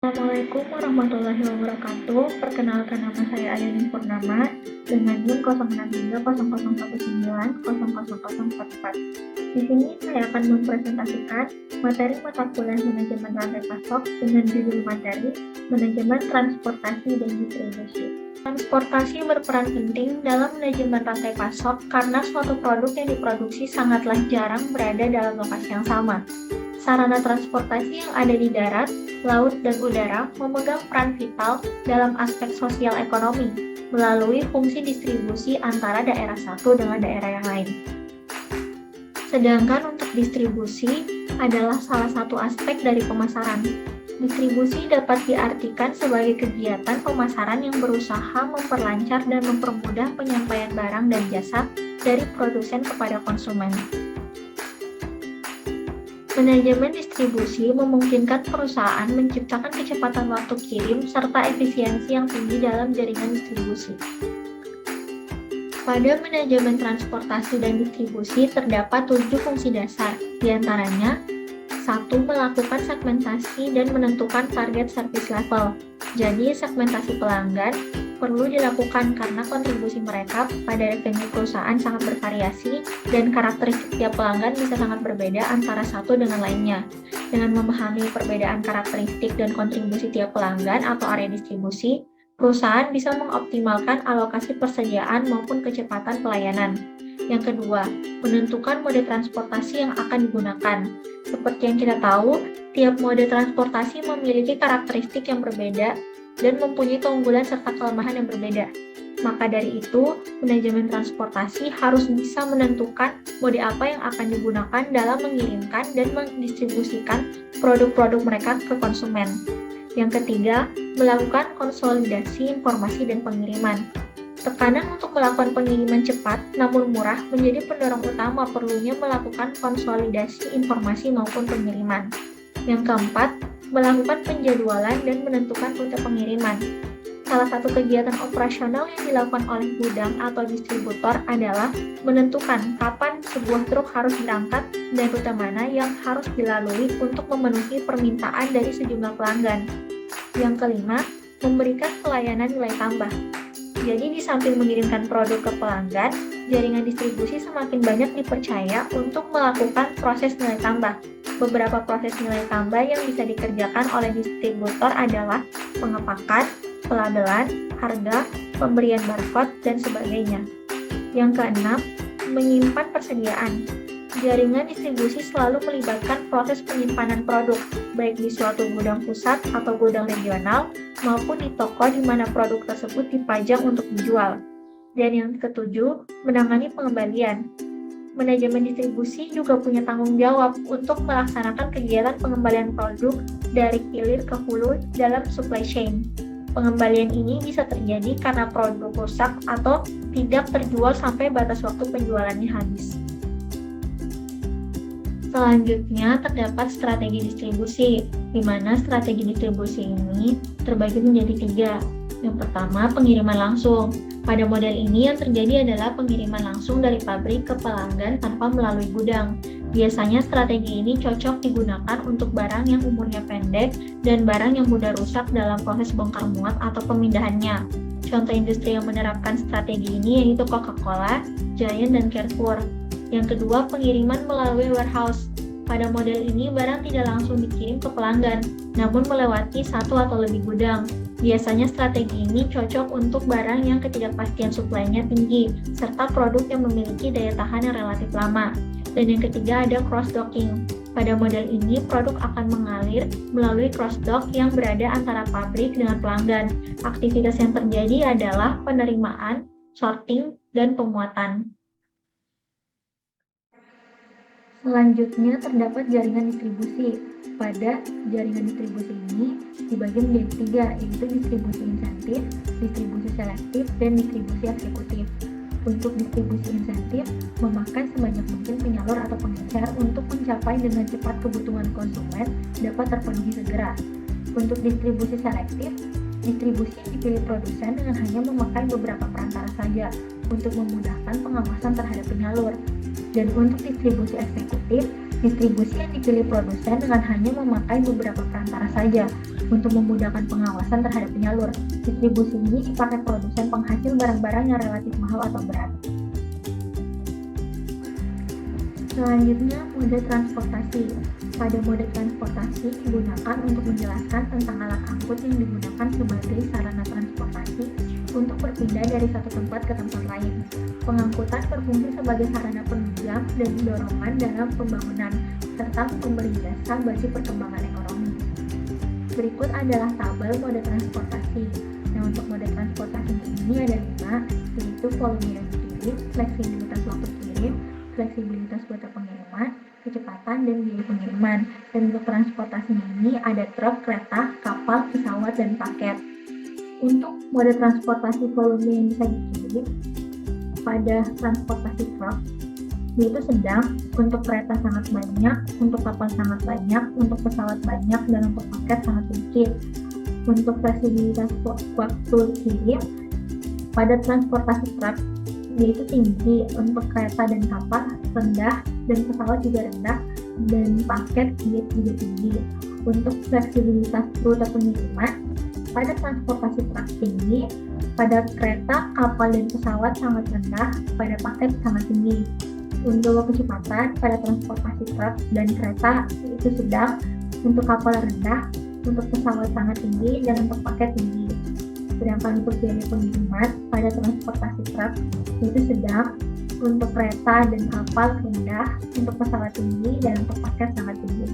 Assalamualaikum warahmatullahi wabarakatuh. Perkenalkan, nama saya Ayani Purnama dengan NIM 063001900044. Di sini saya akan mempresentasikan materi mata kuliah manajemen rantai pasok dengan judul materi manajemen transportasi dan distribusi. Transportasi berperan penting dalam manajemen rantai pasok karena suatu produk yang diproduksi sangatlah jarang berada dalam lokasi yang sama. Sarana transportasi yang ada di darat, laut, dan udara memegang peran vital dalam aspek sosial ekonomi melalui fungsi distribusi antara daerah satu dengan daerah yang lain. Sedangkan untuk distribusi adalah salah satu aspek dari pemasaran. Distribusi dapat diartikan sebagai kegiatan pemasaran yang berusaha memperlancar dan mempermudah penyampaian barang dan jasa dari produsen kepada konsumen. Manajemen distribusi memungkinkan perusahaan menciptakan kecepatan waktu kirim serta efisiensi yang tinggi dalam jaringan distribusi. Pada manajemen transportasi dan distribusi terdapat 7 fungsi dasar, diantaranya 1. Melakukan segmentasi dan menentukan target service level. Jadi, segmentasi pelanggan perlu dilakukan karena kontribusi mereka pada revenue perusahaan sangat bervariasi dan karakteristik tiap pelanggan bisa sangat berbeda antara satu dengan lainnya. Dengan memahami perbedaan karakteristik dan kontribusi tiap pelanggan atau area distribusi, perusahaan bisa mengoptimalkan alokasi persediaan maupun kecepatan pelayanan. Yang kedua, menentukan mode transportasi yang akan digunakan. Seperti yang kita tahu, tiap mode transportasi memiliki karakteristik yang berbeda dan mempunyai keunggulan serta kelemahan yang berbeda. Maka dari itu, manajemen transportasi harus bisa menentukan mode apa yang akan digunakan dalam mengirimkan dan mendistribusikan produk-produk mereka ke konsumen. Yang ketiga, melakukan konsolidasi informasi dan pengiriman. Tekanan untuk melakukan pengiriman cepat namun murah menjadi pendorong utama perlunya melakukan konsolidasi informasi maupun pengiriman. Yang keempat, melakukan penjadwalan dan menentukan rute pengiriman. Salah satu kegiatan operasional yang dilakukan oleh gudang atau distributor adalah menentukan kapan sebuah truk harus berangkat dan rute mana yang harus dilalui untuk memenuhi permintaan dari sejumlah pelanggan. Yang kelima, memberikan pelayanan nilai tambah. Jadi di samping mengirimkan produk ke pelanggan, jaringan distribusi semakin banyak dipercaya untuk melakukan proses nilai tambah. Beberapa proses nilai tambah yang bisa dikerjakan oleh distributor adalah pengepakan, pelabelan, harga, pemberian barcode, dan sebagainya. Yang keenam, menyimpan persediaan. Jaringan distribusi selalu melibatkan proses penyimpanan produk, baik di suatu gudang pusat atau gudang regional, maupun di toko di mana produk tersebut dipajang untuk dijual. Dan yang ketujuh, menangani pengembalian. Manajemen distribusi juga punya tanggung jawab untuk melaksanakan kegiatan pengembalian produk dari hilir ke hulu dalam supply chain. Pengembalian ini bisa terjadi karena produk rusak atau tidak terjual sampai batas waktu penjualannya habis. Selanjutnya terdapat strategi distribusi, di mana strategi distribusi ini terbagi menjadi 3. Yang pertama, pengiriman langsung. Pada model ini yang terjadi adalah pengiriman langsung dari pabrik ke pelanggan tanpa melalui gudang. Biasanya strategi ini cocok digunakan untuk barang yang umurnya pendek dan barang yang mudah rusak dalam proses bongkar muat atau pemindahannya. Contoh industri yang menerapkan strategi ini yaitu Coca-Cola, Giant, dan Carrefour. Yang kedua, pengiriman melalui warehouse. Pada model ini, barang tidak langsung dikirim ke pelanggan, namun melewati satu atau lebih gudang. Biasanya strategi ini cocok untuk barang yang ketidakpastian suplainya tinggi, serta produk yang memiliki daya tahan yang relatif lama. Dan yang ketiga ada cross-docking. Pada model ini, produk akan mengalir melalui cross-dock yang berada antara pabrik dengan pelanggan. Aktivitas yang terjadi adalah penerimaan, sorting, dan pemuatan. Selanjutnya terdapat jaringan distribusi. Pada jaringan distribusi ini dibagi menjadi 3, yaitu distribusi insentif, distribusi selektif, dan distribusi eksekutif. Untuk distribusi insentif, memakai sebanyak mungkin penyalur atau pengecer untuk mencapai dengan cepat kebutuhan konsumen dapat terpenuhi segera. Untuk distribusi selektif, distribusi yang dipilih produsen dengan hanya memakai beberapa perantara saja untuk memudahkan pengawasan terhadap penyalur. Dan untuk distribusi eksekutif, distribusi yang dipilih produsen dengan hanya memakai beberapa perantara saja Untuk memudahkan pengawasan terhadap penyalur, distribusi ini dipakai produsen penghasil barang-barang yang relatif mahal atau berat. Selanjutnya, mode transportasi. Pada mode transportasi digunakan untuk menjelaskan tentang alat angkut yang digunakan sebagai sarana transportasi untuk berpindah dari satu tempat ke tempat lain. Pengangkutan berfungsi sebagai sarana penunjang dan dorongan dalam pembangunan, serta memberi jasa bagi perkembangan ekonomi. Berikut adalah tabel mode transportasi. Nah, untuk mode transportasi ini ada 5, yaitu volume yang dikirim, fleksibilitas waktu kirim, fleksibilitas kuota pengiriman, kecepatan, dan biaya pengiriman. Dan untuk transportasi ini ada truk, kereta, kapal, pesawat, dan paket. Untuk mode transportasi volume yang bisa dikirim pada transportasi truk, yaitu sedang, untuk kereta sangat banyak, untuk kapal sangat banyak, untuk pesawat banyak, dan untuk paket sangat sedikit. Untuk fleksibilitas waktu kirim pada transportasi truk, yaitu tinggi, untuk kereta dan kapal rendah, dan pesawat juga rendah, dan paket juga tinggi. Untuk fleksibilitas rute pengiriman pada transportasi truk tinggi, pada kereta, kapal, dan pesawat sangat rendah, pada paket sangat tinggi. Untuk kecepatan pada transportasi truk dan kereta itu sedang, untuk kapal rendah, untuk pesawat sangat tinggi, dan untuk paket tinggi. Sedangkan untuk biaya pengiriman pada transportasi truk itu sedang, untuk kereta dan kapal rendah, untuk pesawat tinggi, dan untuk paket sangat tinggi.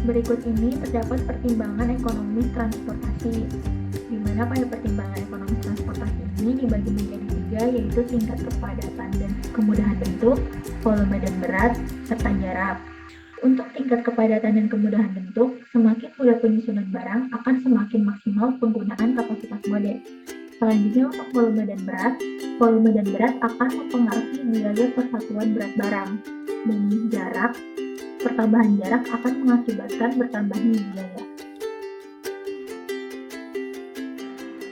Berikut ini terdapat pertimbangan ekonomi transportasi, di mana pada pertimbangan ekonomi transportasi ini dibagi menjadi 3, yaitu tingkat kepadatan dan kemudahan bentuk, volume dan berat, serta jarak. Untuk tingkat kepadatan dan kemudahan bentuk, semakin mudah penyusunan barang akan semakin maksimal penggunaan kapasitas mode. Selanjutnya untuk volume dan berat akan mempengaruhi biaya persatuan berat barang, dan pertambahan jarak akan mengakibatkan bertambahnya biaya.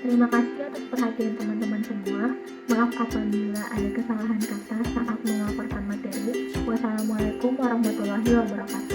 Terima kasih atas perhatian teman-teman semua. Maaf apabila ada kesalahan kata saat melaporkan materi. Wassalamualaikum warahmatullahi wabarakatuh.